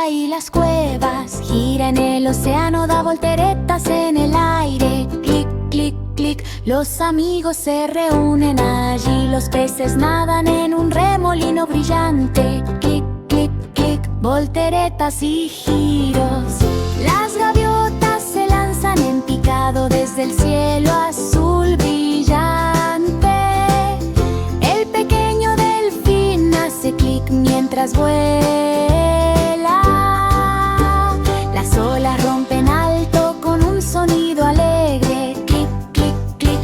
brilla y las cuevas. Gira en el océano, da volteretas en el aire. Clic, clic, clic, los amigos se reúnen allí. Los peces nadan en un remolino brillante. Clic, clic, clic, volteretas y giros. Las gaviotas se lanzan en picado desde el cielo azul brillante. El pequeño delfín hace clic mientras vuela. Las olas rompen alto con un sonido alegre. Clic, clic, clic,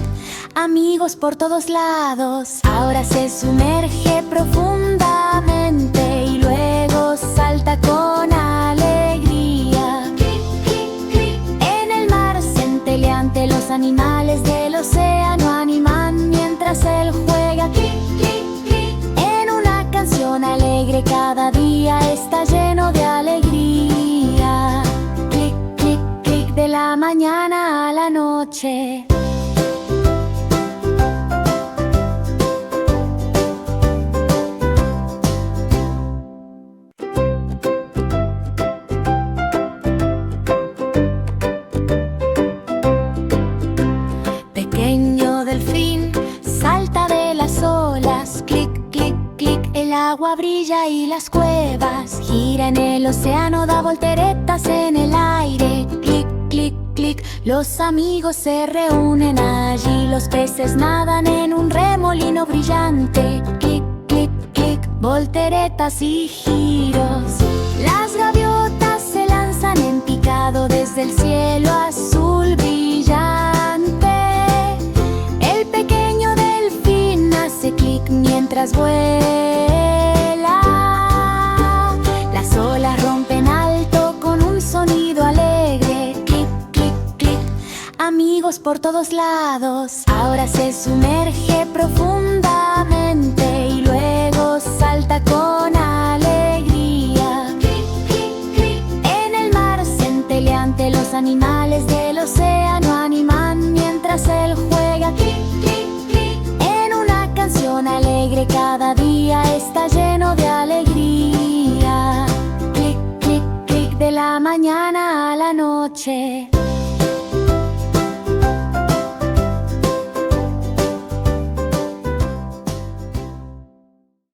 amigos por todos lados. Ahora se sumerge profundamente y luego salta con alegría. Clic, clic, clic. En el mar centelleante los animales del océano animan mientras él juega. Clic, clic, clic. En una canción alegre cada día está lleno de alegría. Clic, clic, clic, de la mañana a la noche. Pequeño delfín salta de las olas. Clic, clic, clic, el agua brilla y las cuevas. Gira en el océano, da volteretas en el aire. Clic, clic, clic, los amigos se reúnen allí. Los peces nadan en un remolino brillante. Clic, clic, clic, volteretas y giros. Las gaviotas se lanzan en picado desde el cielo azul brillante. El pequeño delfín hace clic mientras vuela. Las olas rompen alto con un sonido alegre. Clic, clic, clic, amigos por todos lados. Ahora se sumerge profundamente y luego salta con alegría. Clic, clic, clic. En el mar centelleante los animales del océano animan mientras él juega. Clic, clic, clic. En una canción alegre cada día está lleno de alegría. Clic, clic, clic, de la mañana a la noche.